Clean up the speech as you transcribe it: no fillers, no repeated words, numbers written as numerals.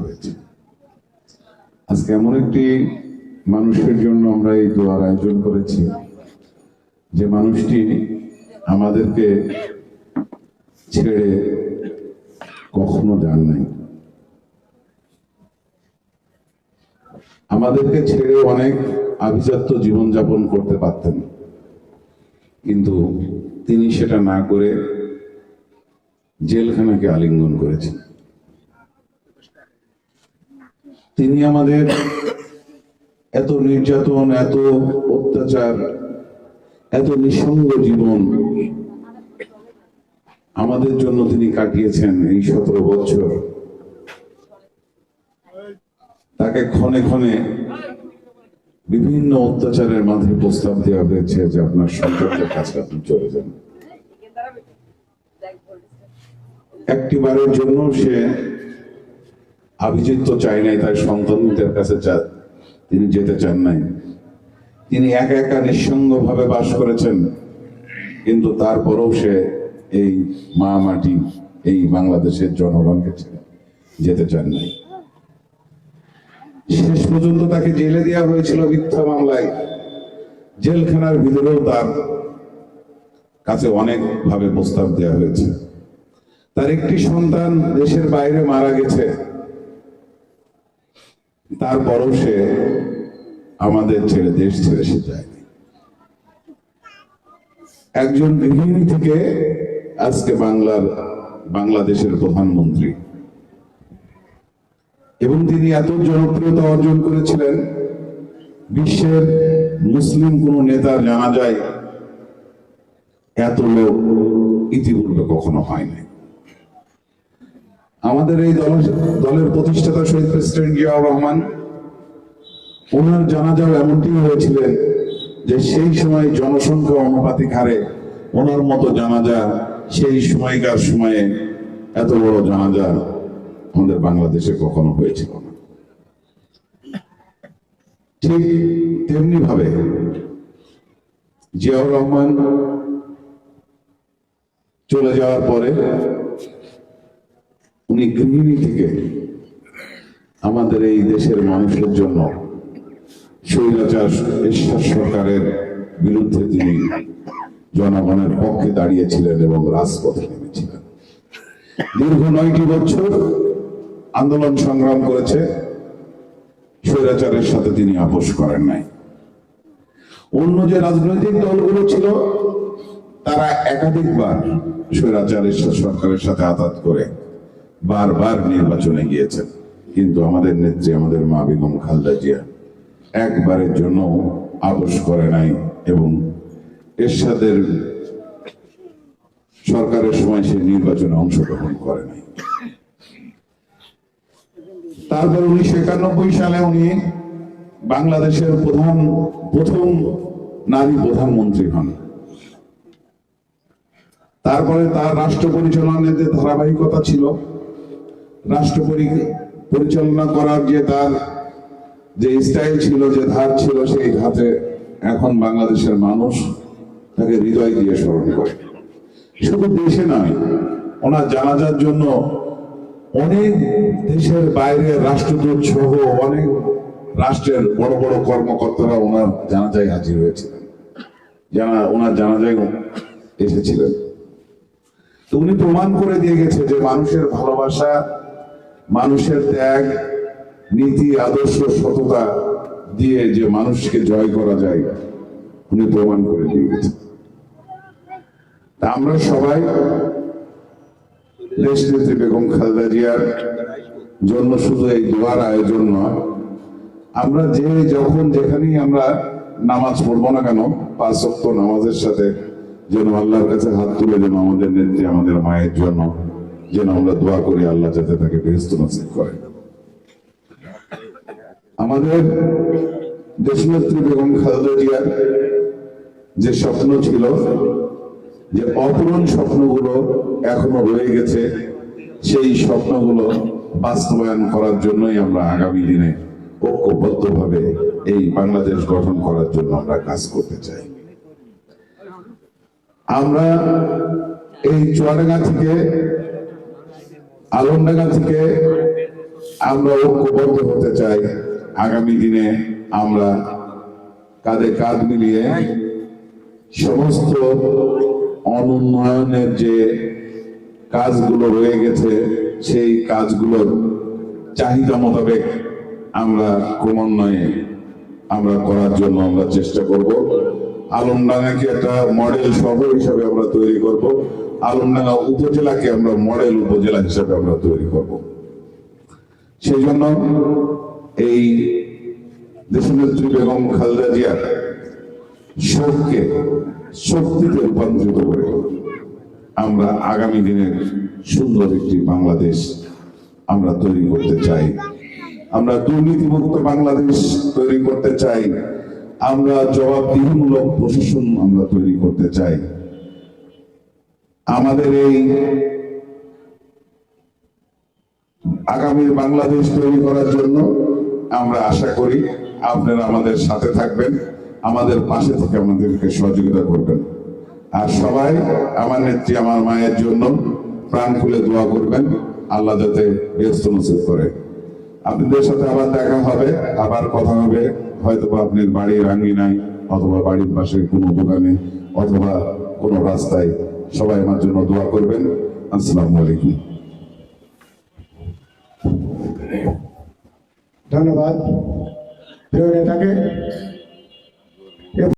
হয়েছে। আজকে এমন একটি মানুষের জন্য আমরা এই দোয়ার আয়োজন করেছি, যে মানুষটি আমাদেরকে ছেড়ে কখনো যান নাই। আমাদেরকে ছেড়ে অনেক আভিজাত্য জীবনযাপন করতে পারতেন, কিন্তু তিনি সেটা না করে জেলখানাকে আলিঙ্গন করেছেন। তিনি আমাদের এত নির্যাতন, এত অত্যাচার, এত নিঃসঙ্গ জীবন আমাদের জন্য তিনি কাটিয়েছেন এই 17 বছর। তাকে ক্ষণে ক্ষণে বিভিন্ন অত্যাচারের মাঝে প্রস্তাব দেওয়া হয়েছে যে আপনার সন্তানদের কাছে আপনি চলে যান। একটিবারের জন্য সে আভিজিত্য চাই নাই, তার সন্তানদের কাছে তিনি যেতে চান নাই। তিনি একা একা নিঃসঙ্গ ভাবে বাস করেছেন, কিন্তু তারপরেও সে এই মা মাটি, এই বাংলাদেশের জনগণকে ছেড়ে যেতে চান নাই। শেষ পর্যন্ত তাকে জেলে দেওয়া হয়েছিল মিথ্যা মামলায়। জেলখানার ভিতরেও তার কাছে অনেক ভাবে প্রস্তাব দেওয়া হয়েছে। তার একটি সন্তান দেশের বাইরে মারা গেছে, তারপরও সে আমাদের ছেড়ে, দেশ ছেড়ে সে যায়নি। একজন গৃহিণী থেকে আজকে বাংলাদেশের প্রধানমন্ত্রী, এবং তিনি এত জনপ্রিয়তা অর্জন করেছিলেন, বিশ্বের মুসলিম কোন নেতার জানাজায় এত লোক ইতিপূর্বে কখনো হয় নাই। আমাদের এই দলের প্রতিষ্ঠাতা শহীদ প্রেসিডেন্ট জিয়াউর রহমান, ওনার জানাজাও এমনটি হয়েছিলেন যে সেই সময় জনসংখ্যা অনুপাতিক হারে ওনার মতো জানাজা সেই সময়কার সময়ে এত বড় জানাজা আমাদের বাংলাদেশে কখনো হয়েছিল না। ঠিক তেমনি ভাবে জিয়াউর রহমান চলে যাওয়ার পরে উনি গৃহিণী থেকে আমাদের এই দেশের মানুষের জন্য স্বৈরাচার এরশাদ সরকারের বিরুদ্ধে তিনি জনগণের পক্ষে দাঁড়িয়েছিলেন এবং রাজপথে নেমেছিলেন। দীর্ঘ 9টি বছর আন্দোলন সংগ্রাম করেছে, স্বৈরাচারের সাথে তিনি আপোষ করেন নাই। অন্য যে রাজনৈতিক দলগুলো ছিল তারা একাধিকবার স্বৈরাচারের সরকারের সাথে আঘাত করে বারবার নির্বাচনে গিয়েছেন, কিন্তু আমাদের নেত্রী, আমাদের মা বেগম খালেদা জিয়া একবারের জন্য আপোষ করে নাই এবং এরশাদের সরকারের সময় সে নির্বাচনে অংশগ্রহণ করে নাই। তারপর 1991 সালে উনি বাংলাদেশের প্রথম নারী প্রধানমন্ত্রী হন। তারপরে তার রাষ্ট্র পরিচালনার যে ধারাবাহিকতা ছিল, রাষ্ট্র পরিচালনা করার যে তার যে স্টাইল ছিল, যে ধার ছিল, সেই ধাতে এখন বাংলাদেশের মানুষ তাকে হৃদয় দিয়ে স্মরণ করে। শুধু দেশে নয়, ওনার জানাজার জন্য অনেক দেশের বাইরে রাষ্ট্রদূত সহ অনেক রাষ্ট্রের বড় বড় কর্মকর্তারা ওনার জানাজায় হাজির হয়েছিলেন, ওনার জানাজায় এসেছিলেন। তো উনি প্রমাণ করে দিয়ে গেছে যে মানুষের ভালোবাসা, মানুষের ত্যাগ, নীতি, আদর্শ, সততা দিয়ে যে মানুষকে জয় করা যায়, উনি প্রমাণ করে দিয়ে গেছে। আমরা সবাই দেশনেত্রী বেগম খালেদা জিয়ার জন্য শুধু এই দোয়ার আয়োজন নয়, আমরা যখন যেখানেই আমরা নামাজ পড়বো না কেন, 5 ওয়াক্ত নামাজের সাথে যেন আল্লাহর কাছে হাত তুলে যেন আমাদের নেত্রী, আমাদের মায়ের জন্য যেন আমরা দোয়া করি, আল্লাহ যাতে তাকে বেহেশত নসিব করে। আমাদের দেশনেত্রী বেগম খালেদা জিয়ার যে স্বপ্ন ছিল, যে অপূরণ স্বপ্নগুলো এখনো রয়ে গেছে, সেই স্বপ্নগুলো বাস্তবায়ন করার জন্যই আমরা আগামী দিনে ঐক্যবদ্ধভাবে এই বাংলাদেশ গঠন করার জন্য আমরা কাজ করতে চাই। আমরা এই চুয়াডাঙ্গা থেকে, আলমডাঙ্গা থেকে আমরা ঐক্যবদ্ধ হতে চাই। আগামী দিনে আমরা কাঁধে কাঁধ মিলিয়ে সমস্ত অনুন্নয়নের যে কাজগুলো রয়ে গেছে সেই কাজগুলোর চাহিদা মোতাবেক আমরা ক্রমান্বয়ে আমরা করার জন্য আমরা চেষ্টা করব। আলমডাঙ্গাকে একটা মডেল শহর হিসাবে আমরা তৈরি করব। আলমডাঙ্গা উপজেলাকে আমরা মডেল উপজেলা হিসাবে আমরা তৈরি করব। সেই জন্য এই দেশনেত্রী বেগম খালেদা জিয়ার শোককে শক্তিতে রূপান্তরিত করে আমরা আগামী দিনের সুন্দর একটি বাংলাদেশ আমরা তৈরি করতে চাই। আমরা দুর্নীতিমুক্ত বাংলাদেশ তৈরি করতে চাই। আমরা জবাবদিহিমূলক প্রশাসন আমরা তৈরি করতে চাই। আমাদের এই আগামী বাংলাদেশ তৈরি করার জন্য আমরা আশা করি আপনারা আমাদের সাথে থাকবেন, আমাদের পাশে থেকে আমাদেরকে সহযোগিতা করবেন। আর সবাই আমার নেত্রী আমার মায়ের জন্য প্রাণ খুলে দোয়া করবেন, আল্লাহ যাতে ব্যস্ত নসিব করে। আপনাদের সাথে আবার দেখা হবে, আবার কথা হবে, হয়তো আপনার বাড়ির আঙ্গিনায় অথবা বাড়ির পাশে কোনো দোকানে অথবা কোনো রাস্তায়। সবাই আমার জন্য দোয়া করবেন। আসসালামু আলাইকুম। ধন্যবাদ প্রিয় নেতাকে।